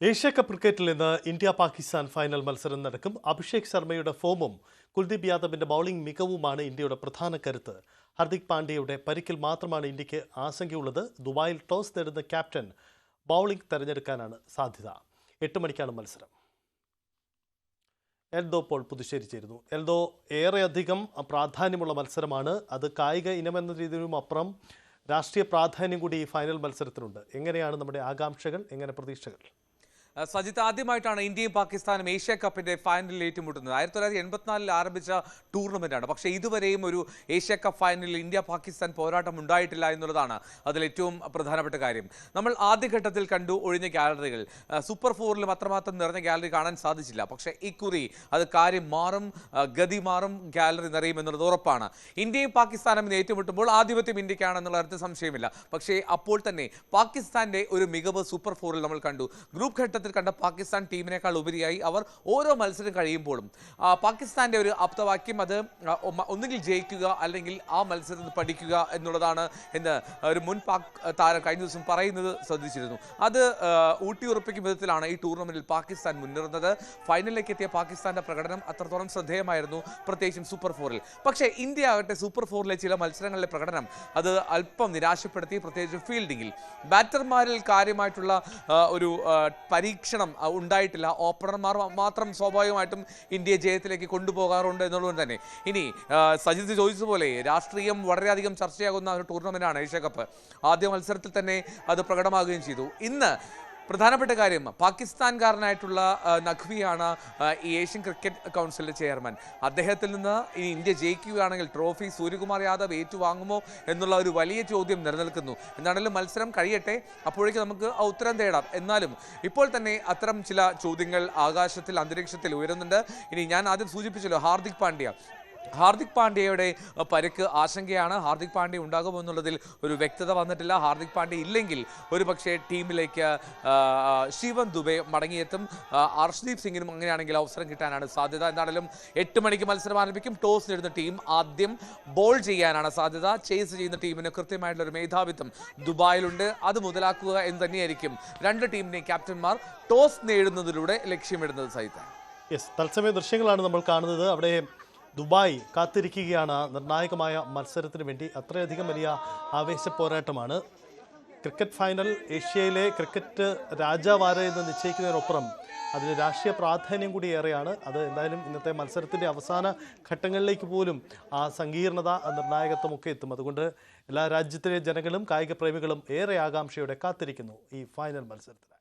Asia cup ക്രിക്കറ്റിൽ ഇന്ന് India Pakistan final മത്സരം നടക്കും. അഭിഷേക് ശർമ്മയുടെ ഫോമും കുൽദീപ് യാദവിന്റെ ബൗളിംഗ് മികവുമാണ് ഇന്ത്യയുടെ പ്രധാന കരുത്ത്. ഹർദിക് പാണ്ഡ്യയുടെ പരിക്കിൽ മാത്രമാണ് ഇന്ത്യക്ക് ആശങ്കയുള്ളത്. ദുബായിൽ ടോസ് നേടുന്ന ക്യാപ്റ്റൻ ബൗളിംഗ് തെരഞ്ഞെടുക്കാനാണ് സാധ്യത. 8 മണിക്കാണ് മത്സരം. എൽദോ പോൾ പുതുശ്ശേരി ചേരുന്നു. എൽദോ, ഏറെയധികം പ്രാധാന്യമുള്ള മത്സരമാണ്. അത് കായിക ഇനമെന്ന രീതിയിലും അപ്പുറം രാഷ്ട്രീയ പ്രാധാന്യം കൂടി ഈ ഫൈനൽ മത്സരത്തിനുണ്ട്. എങ്ങനെയാണ് നമ്മുടെ ആകാംക്ഷകൾ, എങ്ങനെ പ്രതീക്ഷകൾ? സജിത്ത്, ആദ്യമായിട്ടാണ് ഇന്ത്യയും പാകിസ്ഥാനും ഏഷ്യ കപ്പിന്റെ ഫൈനലിൽ ഏറ്റുമുട്ടുന്നത്. 1984 ആരംഭിച്ച ടൂർണമെന്റാണ്. പക്ഷേ ഇതുവരെയും ഒരു ഏഷ്യ കപ്പ് ഫൈനലിൽ ഇന്ത്യ പാകിസ്ഥാൻ പോരാട്ടം ഉണ്ടായിട്ടില്ല എന്നുള്ളതാണ് അതിൽ ഏറ്റവും പ്രധാനപ്പെട്ട കാര്യം. നമ്മൾ ആദ്യഘട്ടത്തിൽ കണ്ടു ഒഴിഞ്ഞ ഗാലറികൾ. സൂപ്പർ ഫോറിലും അത്രമാത്രം നിറഞ്ഞ ഗാലറി കാണാൻ സാധിച്ചില്ല. പക്ഷേ ഇക്കുറി അത് കാര്യം മാറും, ഗതി മാറും, ഗാലറി നിറയും എന്നുള്ളത് ഉറപ്പാണ്. ഇന്ത്യയും പാകിസ്ഥാനും ഏറ്റുമുട്ടുമ്പോൾ ആധിപത്യം ഇന്ത്യക്കാണെന്നുള്ള കാര്യത്തിൽ സംശയമില്ല. പക്ഷേ അപ്പോൾ തന്നെ പാകിസ്ഥാന്റെ ഒരു മികവ് സൂപ്പർ ഫോറിൽ നമ്മൾ കണ്ടു. ഗ്രൂപ്പ് ഘട്ടത്തിൽ കണ്ട പാകിസ്ഥാൻ ടീമിനേക്കാൾ ഉപരിയായി അവർ ഓരോ മത്സരം കഴിയുമ്പോഴും പാകിസ്ഥാന്റെ ഒരു ആപ്തവാക്യം അത് ഒന്നുകിൽ ജയിക്കുക അല്ലെങ്കിൽ ആ മത്സരത്തിൽ പഠിക്കുക എന്നുള്ളതാണ് എന്ന് ഒരു മുൻ പാക് താരം കഴിഞ്ഞ ദിവസം പറയുന്നത് ശ്രദ്ധിച്ചിരുന്നു. അത് ഊട്ടിയുറപ്പിക്കും വിധത്തിലാണ് ഈ ടൂർണമെന്റിൽ പാകിസ്ഥാൻ മുന്നേറുന്നത്. ഫൈനലിലേക്ക് എത്തിയ പാകിസ്ഥാന്റെ പ്രകടനം അത്രത്തോളം ശ്രദ്ധേയമായിരുന്നു, പ്രത്യേകിച്ചും സൂപ്പർ ഫോറിൽ. പക്ഷേ ഇന്ത്യ ആകട്ടെ സൂപ്പർ ഫോറിലെ ചില മത്സരങ്ങളിലെ പ്രകടനം അത് അല്പം നിരാശപ്പെടുത്തി. പ്രത്യേകിച്ച് ഫീൽഡിങ്ങിൽ ബാറ്റർമാരിൽ കാര്യമായിട്ടുള്ള ഒരു പരീക്ഷണം ഉണ്ടായിട്ടില്ല. ഓപ്പണർമാർ മാത്രം സ്വാഭാവികമായിട്ടും ഇന്ത്യയെ ജയത്തിലേക്ക് കൊണ്ടുപോകാറുണ്ട് എന്നുള്ളത് തന്നെ. ഇനി സജിത് ചോദിച്ചതുപോലെ രാഷ്ട്രീയം വളരെയധികം ചർച്ചയാകുന്ന ഒരു ടൂർണമെന്റാണ് ഏഷ്യ കപ്പ്. ആദ്യ മത്സരത്തിൽ തന്നെ അത് പ്രകടമാകുകയും ചെയ്തു. ഇന്ന് പ്രധാനപ്പെട്ട കാര്യം, പാകിസ്ഥാൻകാരനായിട്ടുള്ള നഖ്വിയാണ് ഈ ഏഷ്യൻ ക്രിക്കറ്റ് കൗൺസിലിന്റെ ചെയർമാൻ. അദ്ദേഹത്തിൽ നിന്ന് ഇനി ഇന്ത്യ ജയിക്കുകയാണെങ്കിൽ ട്രോഫി സൂര്യകുമാർ യാദവ് ഏറ്റുവാങ്ങുമോ എന്നുള്ള ഒരു വലിയ ചോദ്യം നിലനിൽക്കുന്നു. എന്താണെങ്കിലും മത്സരം കഴിയട്ടെ, അപ്പോഴേക്ക് നമുക്ക് ഉത്തരം തേടാം. എന്നാലും ഇപ്പോൾ തന്നെ അത്തരം ചില ചോദ്യങ്ങൾ ആകാശത്തിൽ, അന്തരീക്ഷത്തിൽ ഉയരുന്നുണ്ട്. ഇനി ഞാൻ ആദ്യം സൂചിപ്പിച്ചല്ലോ, ഹാർദിക് പാണ്ഡ്യയുടെ പരിക്ക് ആശങ്കയാണ്. ഹാർദിക് പാണ്ഡ്യ ഉണ്ടാകുമോ എന്നുള്ളതിൽ ഒരു വ്യക്തത വന്നിട്ടില്ല. ഹാർദിക് പാണ്ഡ്യ ഇല്ലെങ്കിൽ ഒരു പക്ഷേ ടീമിലേക്ക് ശിവൻ ദുബെ മടങ്ങിയെത്തും. അർഷ്ദീപ് സിംഗിനും അങ്ങനെയാണെങ്കിൽ അവസരം കിട്ടാനാണ് സാധ്യത. എന്താണെങ്കിലും 8 മണിക്ക് മത്സരം ആരംഭിക്കും. ടോസ് നേടുന്ന ടീം ആദ്യം ബോൾ ചെയ്യാനാണ് സാധ്യത. ചേസ് ചെയ്യുന്ന ടീമിന് കൃത്യമായിട്ടുള്ള ഒരു മേധാവിത്വം ദുബായിലുണ്ട്. അത് മുതലാക്കുക എന്ന് തന്നെയായിരിക്കും രണ്ട് ടീമിനെയും ക്യാപ്റ്റന്മാർ ടോസ് നേടുന്നതിലൂടെ ലക്ഷ്യമിടുന്നത്. സഹിത തത്സമയ ദൃശ്യങ്ങളാണ് നമ്മൾ കാണുന്നത്. അവിടെ ദുബായ് കാത്തിരിക്കുകയാണ് നിർണായകമായ മത്സരത്തിന് വേണ്ടി. അത്രയധികം വലിയ ആവേശ പോരാട്ടമാണ്. ക്രിക്കറ്റ് ഫൈനൽ ഏഷ്യയിലെ ക്രിക്കറ്റ് രാജാവാര എന്ന് നിശ്ചയിക്കുന്നതിനൊപ്പം അതിന് രാഷ്ട്രീയ പ്രാധാന്യം കൂടി ഏറെയാണ്. അത് എന്തായാലും ഇന്നത്തെ മത്സരത്തിൻ്റെ അവസാന ഘട്ടങ്ങളിലേക്ക് പോലും ആ സങ്കീർണത, നിർണായകത്വമൊക്കെ എത്തും. അതുകൊണ്ട് എല്ലാ രാജ്യത്തിലെ ജനങ്ങളും കായിക പ്രേമികളും ഏറെ ആകാംക്ഷയോടെ കാത്തിരിക്കുന്നു ഈ ഫൈനൽ മത്സരത്തിന്.